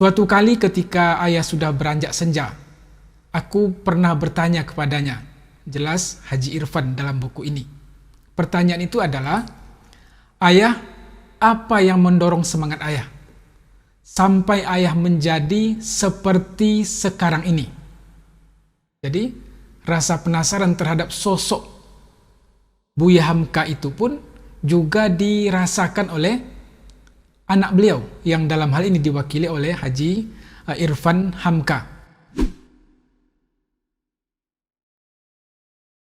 Suatu kali ketika ayah sudah beranjak senja, aku pernah bertanya kepadanya, jelas Haji Irfan dalam buku ini. Pertanyaan itu adalah, ayah, apa yang mendorong semangat ayah sampai ayah menjadi seperti sekarang ini? Jadi, rasa penasaran terhadap sosok Buya Hamka itu pun juga dirasakan oleh anak beliau yang dalam hal ini diwakili oleh Haji Irfan Hamka.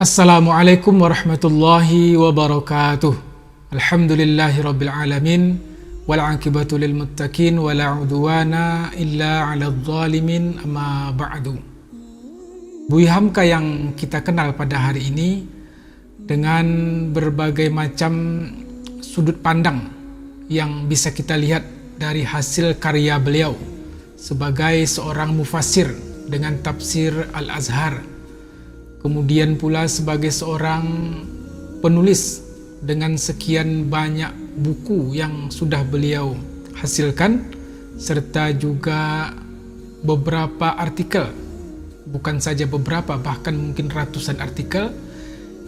Assalamualaikum warahmatullahi wabarakatuh. Alhamdulillahirabbil alamin wal 'aqibatu lil muttaqin wala 'udwana illa 'alal zalimin, amma ba'du. Buya Hamka yang kita kenal pada hari ini dengan berbagai macam sudut pandang yang bisa kita lihat dari hasil karya beliau sebagai seorang mufassir dengan tafsir Al-Azhar, kemudian pula sebagai seorang penulis dengan sekian banyak buku yang sudah beliau hasilkan, serta juga beberapa artikel, bukan saja beberapa, bahkan mungkin ratusan artikel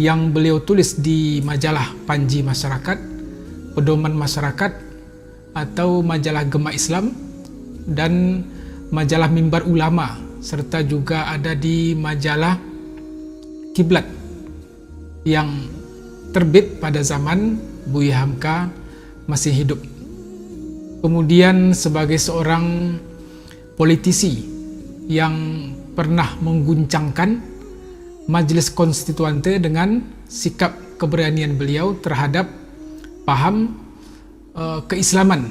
yang beliau tulis di majalah Panji Masyarakat, Pedoman Masyarakat, atau majalah Gema Islam, dan majalah Mimbar Ulama, serta juga ada di majalah Kiblat yang terbit pada zaman Buya Hamka masih hidup. Kemudian sebagai seorang politisi yang pernah mengguncangkan Majelis Konstituante dengan sikap keberanian beliau terhadap paham keislaman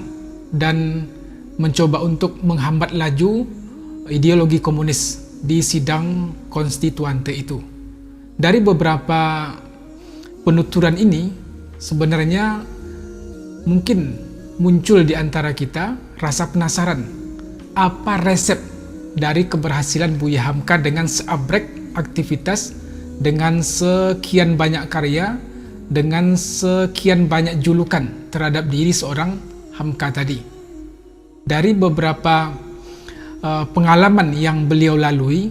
dan mencoba untuk menghambat laju ideologi komunis di sidang konstituante itu. Dari beberapa penuturan ini sebenarnya mungkin muncul di antara kita rasa penasaran, apa resep dari keberhasilan Buya Hamka dengan seabrek aktivitas, dengan sekian banyak karya, dengan sekian banyak julukan terhadap diri seorang Hamka tadi. Dari beberapa pengalaman yang beliau lalui,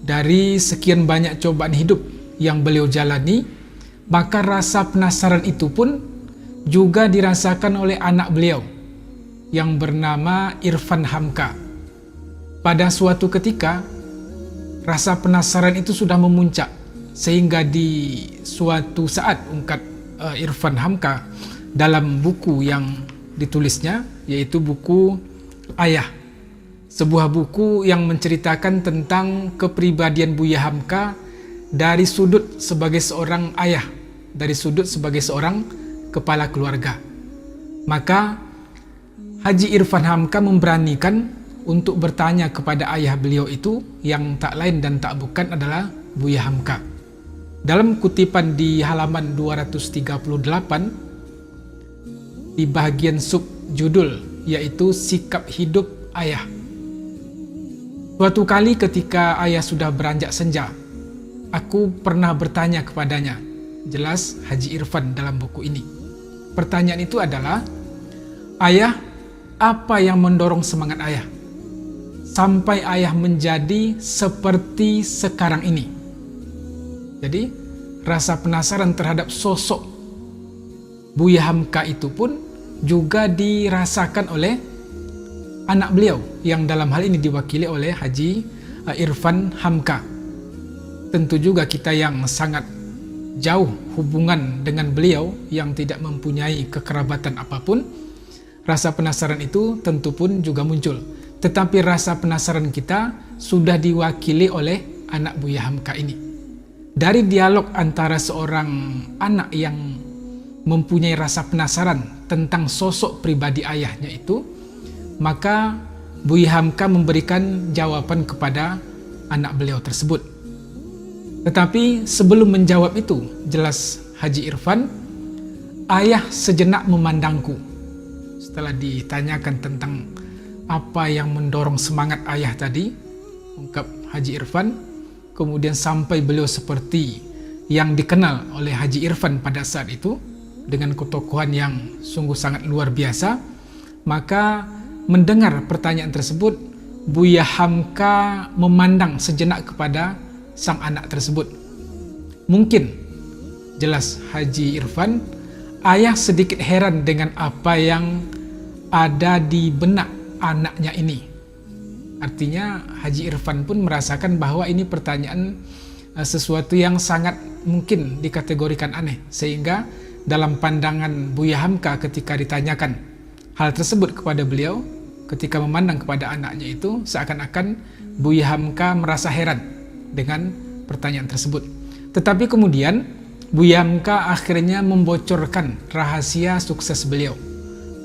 dari sekian banyak cobaan hidup yang beliau jalani, maka rasa penasaran itu pun juga dirasakan oleh anak beliau yang bernama Irfan Hamka. Pada suatu ketika, rasa penasaran itu sudah memuncak, sehingga di suatu saat ungkap Irfan Hamka dalam buku yang ditulisnya, yaitu buku Ayah, sebuah buku yang menceritakan tentang kepribadian Buya Hamka dari sudut sebagai seorang ayah, dari sudut sebagai seorang kepala keluarga. Maka Haji Irfan Hamka memberanikan untuk bertanya kepada ayah beliau itu, yang tak lain dan tak bukan adalah Buya Hamka. Dalam kutipan di halaman 238 di bagian subjudul, yaitu Sikap Hidup Ayah. Suatu kali ketika ayah sudah beranjak senja, aku pernah bertanya kepadanya, jelas Haji Irfan dalam buku ini. Pertanyaan itu adalah, ayah, apa yang mendorong semangat ayah sampai ayah menjadi seperti sekarang ini? Jadi, rasa penasaran terhadap sosok Buya Hamka itu pun juga dirasakan oleh anak beliau yang dalam hal ini diwakili oleh Haji Irfan Hamka. Tentu juga kita yang sangat jauh hubungan dengan beliau, yang tidak mempunyai kekerabatan apapun, rasa penasaran itu tentu pun juga muncul. Tetapi rasa penasaran kita sudah diwakili oleh anak Buya Hamka ini. Dari dialog antara seorang anak yang mempunyai rasa penasaran tentang sosok pribadi ayahnya itu, maka Buya Hamka memberikan jawaban kepada anak beliau tersebut. Tetapi sebelum menjawab itu, jelas Haji Irfan, ayah sejenak memandangku. Setelah ditanyakan tentang apa yang mendorong semangat ayah tadi, ungkap Haji Irfan, kemudian sampai beliau seperti yang dikenal oleh Haji Irfan pada saat itu, dengan ketokohan yang sungguh sangat luar biasa, maka mendengar pertanyaan tersebut, Buya Hamka memandang sejenak kepada sang anak tersebut. Mungkin, jelas Haji Irfan, ayah sedikit heran dengan apa yang ada di benak anaknya ini. Artinya Haji Irfan pun merasakan bahwa ini pertanyaan sesuatu yang sangat mungkin dikategorikan aneh, sehingga dalam pandangan Buya Hamka ketika ditanyakan hal tersebut kepada beliau, ketika memandang kepada anaknya itu, seakan-akan Buya Hamka merasa heran dengan pertanyaan tersebut. Tetapi kemudian Buya Hamka akhirnya membocorkan rahasia sukses beliau.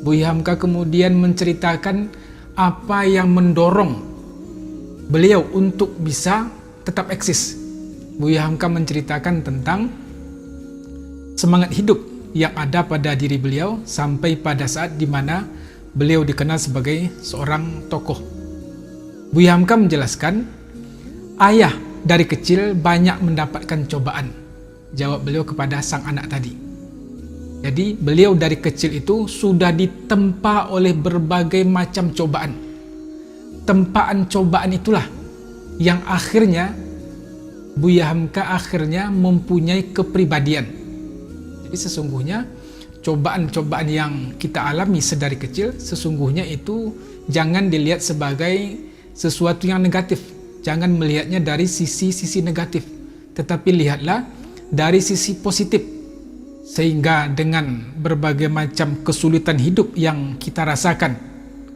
Buya Hamka kemudian menceritakan apa yang mendorong beliau untuk bisa tetap eksis. Buya Hamka menceritakan tentang semangat hidup yang ada pada diri beliau sampai pada saat di mana beliau dikenal sebagai seorang tokoh. Buya Hamka menjelaskan, ayah dari kecil banyak mendapatkan cobaan, jawab beliau kepada sang anak tadi. Jadi beliau dari kecil itu sudah ditempa oleh berbagai macam cobaan. Tempaan cobaan itulah yang akhirnya Buya Hamka akhirnya mempunyai kepribadian. Jadi sesungguhnya cobaan-cobaan yang kita alami sedari kecil, sesungguhnya itu jangan dilihat sebagai sesuatu yang negatif. Jangan melihatnya dari sisi-sisi negatif, tetapi lihatlah dari sisi positif. Sehingga dengan berbagai macam kesulitan hidup yang kita rasakan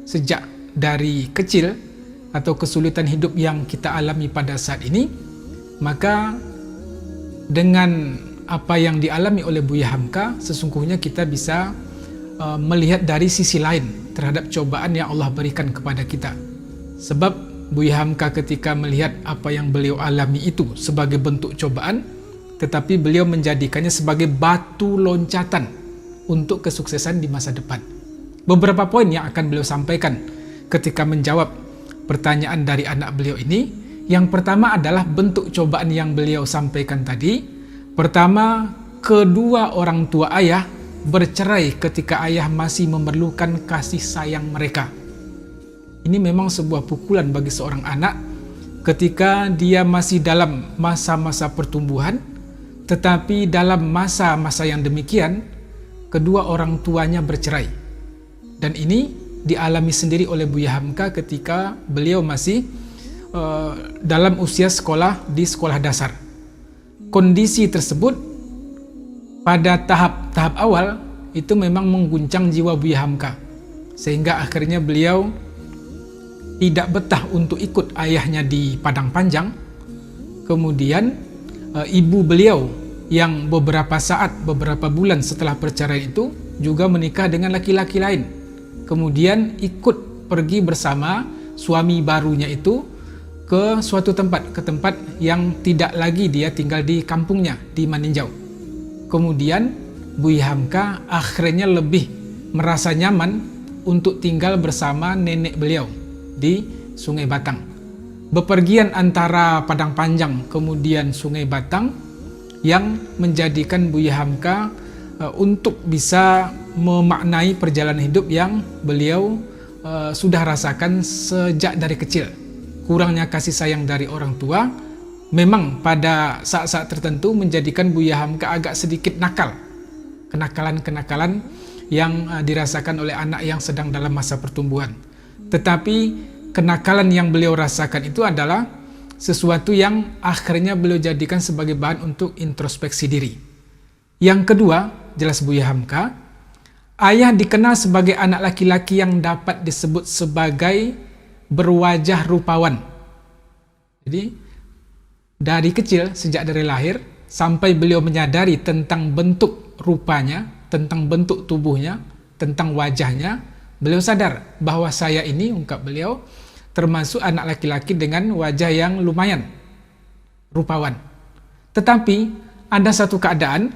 sejak dari kecil, atau kesulitan hidup yang kita alami pada saat ini, maka dengan apa yang dialami oleh Buya Hamka, sesungguhnya kita bisa melihat dari sisi lain terhadap cobaan yang Allah berikan kepada kita. Sebab Buya Hamka ketika melihat apa yang beliau alami itu sebagai bentuk cobaan, tetapi beliau menjadikannya sebagai batu loncatan untuk kesuksesan di masa depan. Beberapa poin yang akan beliau sampaikan ketika menjawab pertanyaan dari anak beliau ini. Yang pertama adalah bentuk cobaan yang beliau sampaikan tadi. Pertama, kedua orang tua ayah bercerai ketika ayah masih memerlukan kasih sayang mereka. Ini memang sebuah pukulan bagi seorang anak ketika dia masih dalam masa-masa pertumbuhan, tetapi dalam masa-masa yang demikian, kedua orang tuanya bercerai. Dan ini dialami sendiri oleh Buya Hamka ketika beliau masih dalam usia sekolah di sekolah dasar. Kondisi tersebut pada tahap awal itu memang mengguncang jiwa Buya Hamka, sehingga akhirnya beliau tidak betah untuk ikut ayahnya di Padang Panjang. Kemudian ibu beliau yang beberapa bulan setelah perceraian itu juga menikah dengan laki-laki lain, kemudian ikut pergi bersama suami barunya itu ke suatu tempat, ke tempat yang tidak lagi dia tinggal di kampungnya, di Maninjau. Kemudian Buya Hamka akhirnya lebih merasa nyaman untuk tinggal bersama nenek beliau di Sungai Batang. Bepergian antara Padang Panjang kemudian Sungai Batang yang menjadikan Buya Hamka untuk bisa memaknai perjalanan hidup yang beliau sudah rasakan sejak dari kecil. Kurangnya kasih sayang dari orang tua memang pada saat-saat tertentu menjadikan Buya Hamka agak sedikit nakal. Kenakalan-kenakalan yang dirasakan oleh anak yang sedang dalam masa pertumbuhan. Tetapi kenakalan yang beliau rasakan itu adalah sesuatu yang akhirnya beliau jadikan sebagai bahan untuk introspeksi diri. Yang kedua, jelas Buya Hamka, ayah dikenal sebagai anak laki-laki yang dapat disebut sebagai berwajah rupawan. Jadi dari kecil, sejak dari lahir sampai beliau menyadari tentang bentuk rupanya, tentang bentuk tubuhnya, tentang wajahnya, beliau sadar bahwa saya ini, ungkap beliau, termasuk anak laki-laki dengan wajah yang lumayan rupawan. Tetapi ada satu keadaan,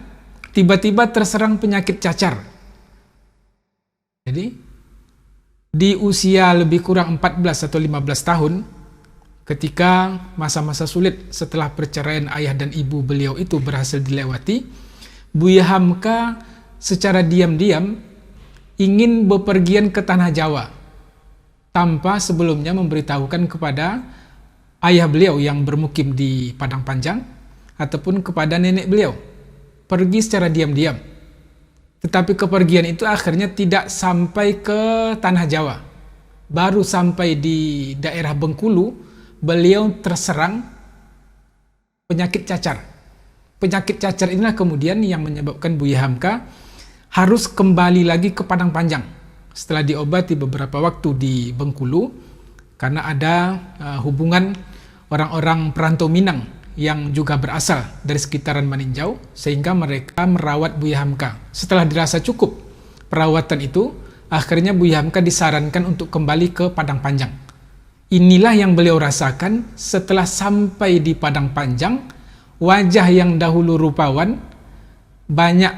tiba-tiba terserang penyakit cacar. Jadi di usia lebih kurang 14 atau 15 tahun, ketika masa-masa sulit setelah perceraian ayah dan ibu beliau itu berhasil dilewati, Buya Hamka secara diam-diam ingin bepergian ke tanah Jawa. tanpa sebelumnya memberitahukan kepada ayah beliau yang bermukim di Padang Panjang ataupun kepada nenek beliau. Pergi secara diam-diam. Tetapi kepergian itu akhirnya tidak sampai ke tanah Jawa. Baru sampai di daerah Bengkulu, beliau terserang penyakit cacar. Penyakit cacar inilah kemudian yang menyebabkan Buya Hamka harus kembali lagi ke Padang Panjang setelah diobati beberapa waktu di Bengkulu, karena ada hubungan orang-orang perantau Minang yang juga berasal dari sekitaran Maninjau, sehingga mereka merawat Buya Hamka. Setelah dirasa cukup perawatan itu, akhirnya Buya Hamka disarankan untuk kembali ke Padang Panjang. Inilah yang beliau rasakan setelah sampai di Padang Panjang. Wajah yang dahulu rupawan, banyak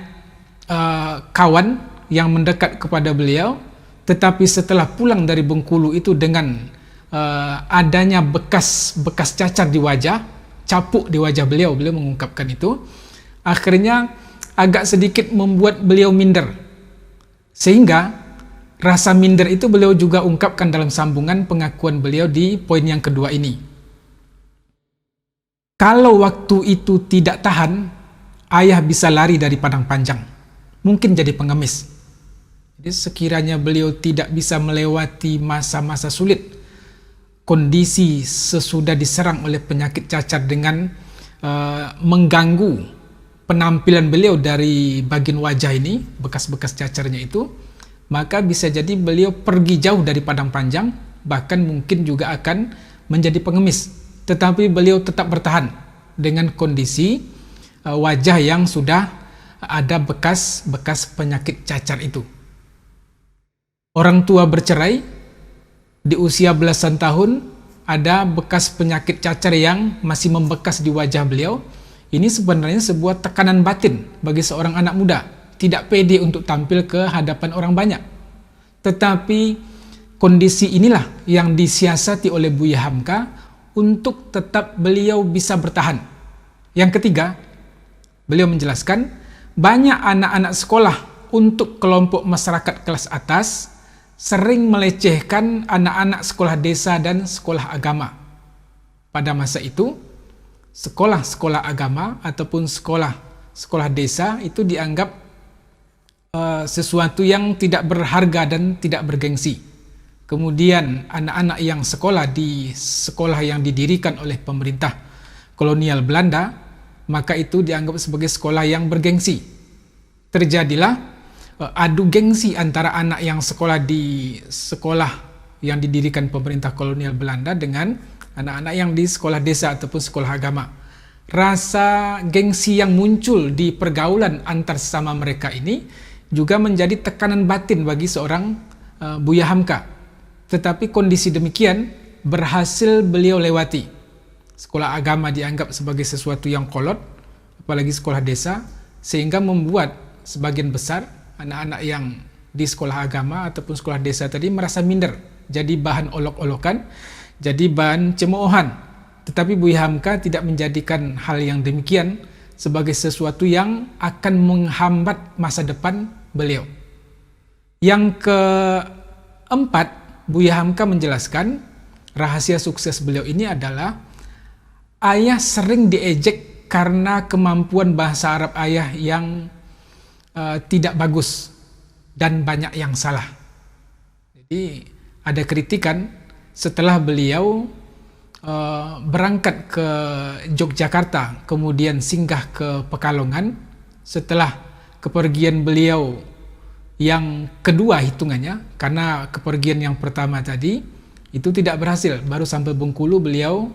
kawan yang mendekat kepada beliau, tetapi setelah pulang dari Bengkulu itu dengan adanya bekas cacar di wajah, capuk di wajah beliau mengungkapkan itu, akhirnya agak sedikit membuat beliau minder. Sehingga rasa minder itu beliau juga ungkapkan dalam sambungan pengakuan beliau di poin yang kedua ini. Kalau waktu itu tidak tahan, ayah bisa lari dari Padang Panjang, mungkin jadi pengemis. Jadi sekiranya beliau tidak bisa melewati masa-masa sulit, kondisi sesudah diserang oleh penyakit cacar dengan mengganggu penampilan beliau dari bagian wajah ini, bekas-bekas cacarnya itu, maka bisa jadi beliau pergi jauh dari Padang Panjang, bahkan mungkin juga akan menjadi pengemis. Tetapi beliau tetap bertahan dengan kondisi wajah yang sudah ada bekas-bekas penyakit cacar itu. Orang tua bercerai, di usia belasan tahun ada bekas penyakit cacar yang masih membekas di wajah beliau. Ini sebenarnya sebuah tekanan batin bagi seorang anak muda, tidak pede untuk tampil ke hadapan orang banyak. Tetapi kondisi inilah yang disiasati oleh Buya Hamka untuk tetap beliau bisa bertahan. Yang ketiga, beliau menjelaskan banyak anak-anak sekolah untuk kelompok masyarakat kelas atas sering melecehkan anak-anak sekolah desa dan sekolah agama. Pada masa itu, sekolah-sekolah agama ataupun sekolah desa itu dianggap sesuatu yang tidak berharga dan tidak bergengsi. Kemudian anak-anak yang sekolah di sekolah yang didirikan oleh pemerintah kolonial Belanda, maka itu dianggap sebagai sekolah yang bergengsi. Terjadilah adu gengsi antara anak yang sekolah di sekolah yang didirikan pemerintah kolonial Belanda dengan anak-anak yang di sekolah desa ataupun sekolah agama. Rasa gengsi yang muncul di pergaulan antar sesama mereka ini juga menjadi tekanan batin bagi seorang Buya Hamka. Tetapi kondisi demikian berhasil beliau lewati. Sekolah agama dianggap sebagai sesuatu yang kolot, apalagi sekolah desa, sehingga membuat sebagian besar anak-anak yang di sekolah agama ataupun sekolah desa tadi merasa minder, jadi bahan olok-olokan, jadi bahan cemoohan. Tetapi Buya Hamka tidak menjadikan hal yang demikian sebagai sesuatu yang akan menghambat masa depan beliau. Yang keempat, Buya Hamka menjelaskan rahasia sukses beliau ini adalah ayah sering diejek karena kemampuan bahasa Arab ayah yang tidak bagus dan banyak yang salah. Jadi ada kritikan setelah beliau berangkat ke Yogyakarta, kemudian singgah ke Pekalongan. Setelah kepergian beliau yang kedua hitungannya, karena kepergian yang pertama tadi itu tidak berhasil, baru sampai Bengkulu beliau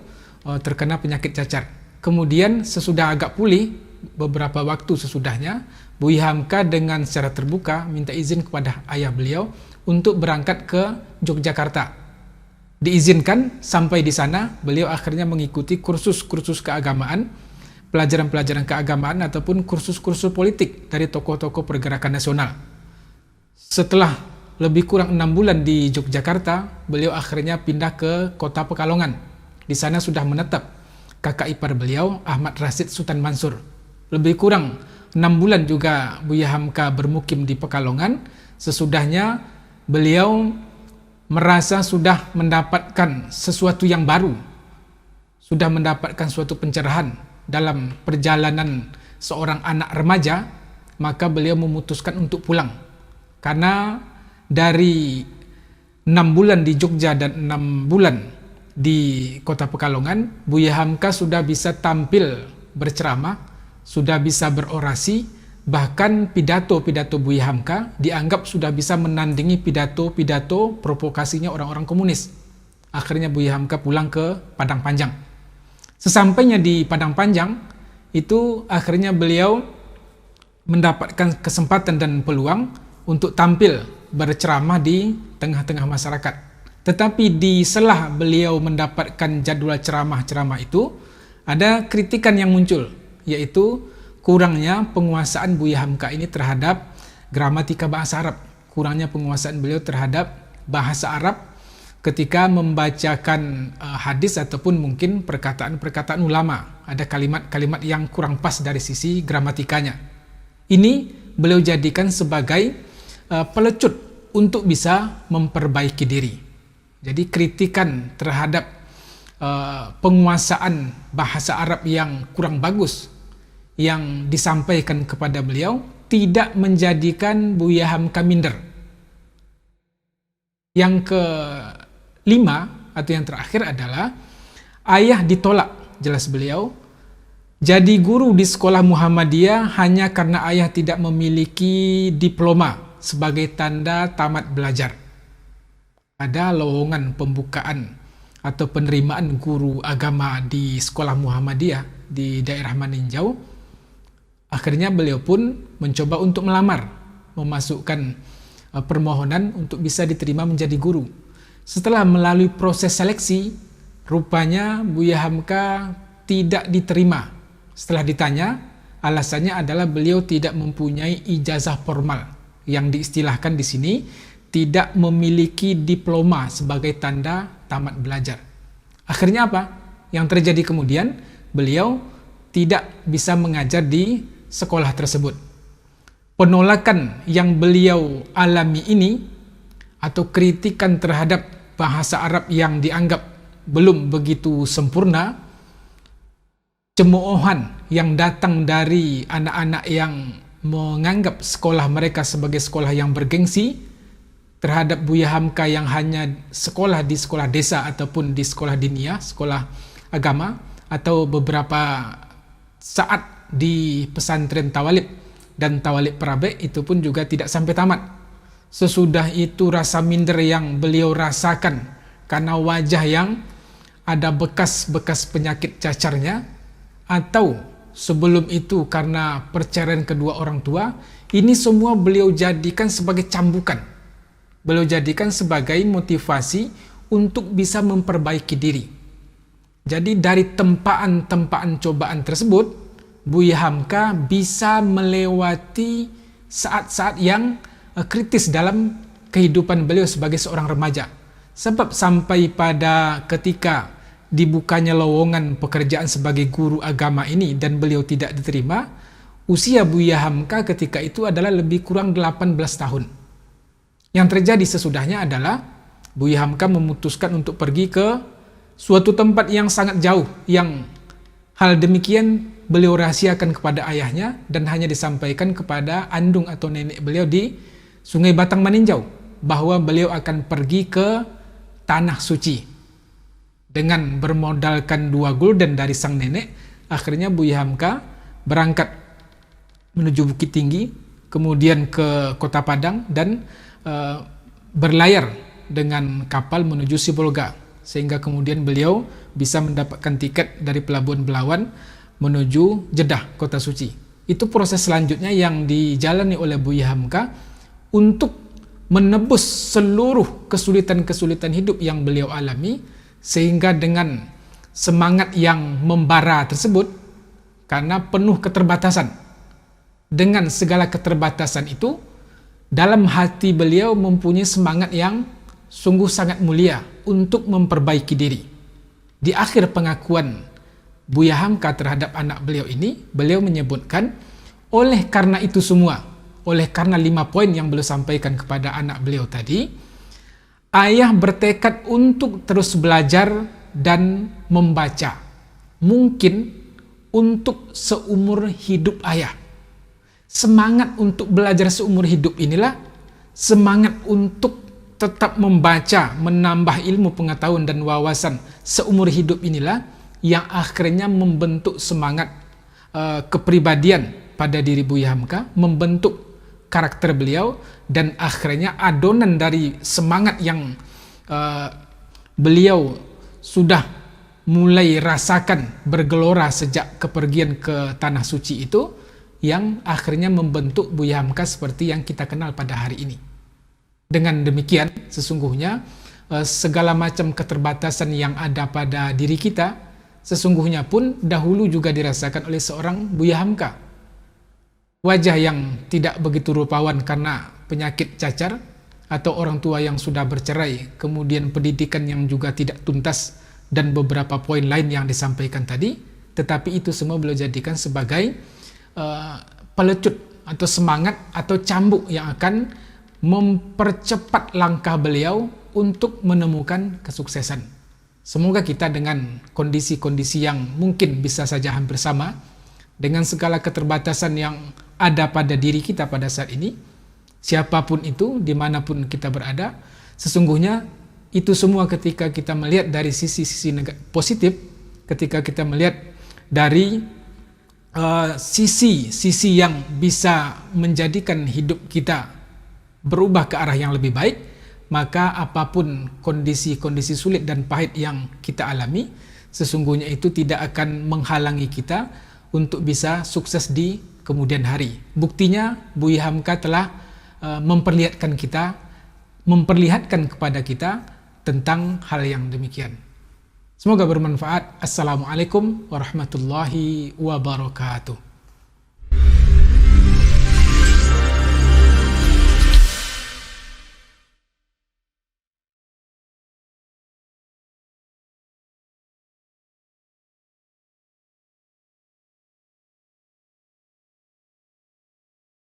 terkena penyakit cacar. Kemudian sesudah agak pulih, beberapa waktu sesudahnya, Buya Hamka dengan secara terbuka minta izin kepada ayah beliau untuk berangkat ke Yogyakarta. Diizinkan, sampai di sana beliau akhirnya mengikuti kursus-kursus keagamaan, pelajaran-pelajaran keagamaan ataupun kursus-kursus politik dari tokoh-tokoh pergerakan nasional. Setelah lebih kurang 6 bulan di Yogyakarta, beliau akhirnya pindah ke kota Pekalongan. Di sana sudah menetap kakak ipar beliau, Ahmad Rashid Sutan Mansur. Lebih kurang 6 bulan juga Buya Hamka bermukim di Pekalongan. Sesudahnya beliau merasa sudah mendapatkan sesuatu yang baru, sudah mendapatkan suatu pencerahan dalam perjalanan seorang anak remaja, maka beliau memutuskan untuk pulang. Karena dari 6 bulan di Jogja dan 6 bulan di Kota Pekalongan, Buya Hamka sudah bisa tampil berceramah, sudah bisa berorasi. Bahkan pidato-pidato Buya Hamka dianggap sudah bisa menandingi pidato-pidato provokasinya orang-orang komunis. Akhirnya Buya Hamka pulang ke Padang Panjang. Sesampainya di Padang Panjang, itu akhirnya beliau mendapatkan kesempatan dan peluang untuk tampil berceramah di tengah-tengah masyarakat. Tetapi di sela beliau mendapatkan jadwal ceramah-ceramah itu, ada kritikan yang muncul, yaitu kurangnya penguasaan Buya Hamka ini terhadap gramatika bahasa Arab, kurangnya penguasaan beliau terhadap bahasa Arab ketika membacakan hadis ataupun mungkin perkataan-perkataan ulama. Ada kalimat-kalimat yang kurang pas dari sisi gramatikanya. Ini beliau jadikan sebagai pelecut untuk bisa memperbaiki diri. Jadi kritikan terhadap penguasaan bahasa Arab yang kurang bagus yang disampaikan kepada beliau tidak menjadikan Buya Hamka minder. Yang kelima atau yang terakhir adalah ayah ditolak, jelas beliau. Jadi guru di sekolah Muhammadiyah hanya karena ayah tidak memiliki diploma sebagai tanda tamat belajar. Ada lowongan pembukaan atau penerimaan guru agama di sekolah Muhammadiyah di daerah Maninjau. Akhirnya beliau pun mencoba untuk melamar, memasukkan permohonan untuk bisa diterima menjadi guru. Setelah melalui proses seleksi, rupanya Buya Hamka tidak diterima. Setelah ditanya, alasannya adalah beliau tidak mempunyai ijazah formal, yang diistilahkan di sini tidak memiliki diploma sebagai tanda tamat belajar. Akhirnya apa? Yang terjadi kemudian, beliau tidak bisa mengajar di sekolah tersebut. Penolakan yang beliau alami ini atau kritikan terhadap bahasa Arab yang dianggap belum begitu sempurna, cemoohan yang datang dari anak-anak yang menganggap sekolah mereka sebagai sekolah yang bergengsi terhadap Buya Hamka yang hanya sekolah di sekolah desa ataupun di sekolah diniyah, sekolah agama, atau beberapa saat di pesantren Tawalib dan Tawalib Prabe, itu pun juga tidak sampai tamat. Sesudah itu rasa minder yang beliau rasakan karena wajah yang ada bekas-bekas penyakit cacarnya, atau sebelum itu karena perceraian kedua orang tua, ini semua beliau jadikan sebagai cambukan. Beliau jadikan sebagai motivasi untuk bisa memperbaiki diri. Jadi dari tempaan-tempaan cobaan tersebut, Buya Hamka bisa melewati saat-saat yang kritis dalam kehidupan beliau sebagai seorang remaja. Sebab sampai pada ketika dibukanya lowongan pekerjaan sebagai guru agama ini dan beliau tidak diterima, usia Buya Hamka ketika itu adalah lebih kurang 18 tahun. Yang terjadi sesudahnya adalah Buya Hamka memutuskan untuk pergi ke suatu tempat yang sangat jauh, yang hal demikian beliau rahasiakan kepada ayahnya dan hanya disampaikan kepada andung atau nenek beliau di Sungai Batang Maninjau, bahwa beliau akan pergi ke Tanah Suci. Dengan bermodalkan 2 gulden dari sang nenek, akhirnya Buya Hamka berangkat menuju Bukit Tinggi, kemudian ke Kota Padang, dan berlayar dengan kapal menuju Sibolga, sehingga kemudian beliau bisa mendapatkan tiket dari Pelabuhan Belawan menuju Jeddah, Kota Suci. Itu proses selanjutnya yang dijalani oleh Buya Hamka untuk menebus seluruh kesulitan-kesulitan hidup yang beliau alami, sehingga dengan semangat yang membara tersebut, karena penuh keterbatasan, dengan segala keterbatasan itu, dalam hati beliau mempunyai semangat yang sungguh sangat mulia untuk memperbaiki diri. Di akhir pengakuan Buya Hamka terhadap anak beliau ini, beliau menyebutkan, oleh karena itu semua, oleh karena 5 poin yang beliau sampaikan kepada anak beliau tadi, Ayah bertekad untuk terus belajar dan membaca. Mungkin untuk seumur hidup ayah. Semangat untuk belajar seumur hidup inilah, semangat untuk tetap membaca, menambah ilmu pengetahuan dan wawasan seumur hidup inilah yang akhirnya membentuk semangat kepribadian pada diri Buya Hamka, membentuk karakter beliau, dan akhirnya adonan dari semangat yang beliau sudah mulai rasakan bergelora sejak kepergian ke Tanah Suci itu, yang akhirnya membentuk Buya Hamka seperti yang kita kenal pada hari ini. Dengan demikian, sesungguhnya segala macam keterbatasan yang ada pada diri kita, sesungguhnya pun dahulu juga dirasakan oleh seorang Buya Hamka. Wajah yang tidak begitu rupawan karena penyakit cacar, atau orang tua yang sudah bercerai, kemudian pendidikan yang juga tidak tuntas, dan beberapa poin lain yang disampaikan tadi, tetapi itu semua beliau jadikan sebagai pelecut atau semangat atau cambuk yang akan mempercepat langkah beliau untuk menemukan kesuksesan. Semoga kita dengan kondisi-kondisi yang mungkin bisa saja hampir sama, dengan segala keterbatasan yang ada pada diri kita pada saat ini, siapapun itu, dimanapun kita berada, sesungguhnya itu semua ketika kita melihat dari sisi-sisi positif, ketika kita melihat dari sisi yang bisa menjadikan hidup kita berubah ke arah yang lebih baik, maka apapun kondisi-kondisi sulit dan pahit yang kita alami, sesungguhnya itu tidak akan menghalangi kita untuk bisa sukses di kemudian hari. Buktinya Buya Hamka telah memperlihatkan kepada kita tentang hal yang demikian. Semoga bermanfaat. Assalamualaikum warahmatullahi wabarakatuh.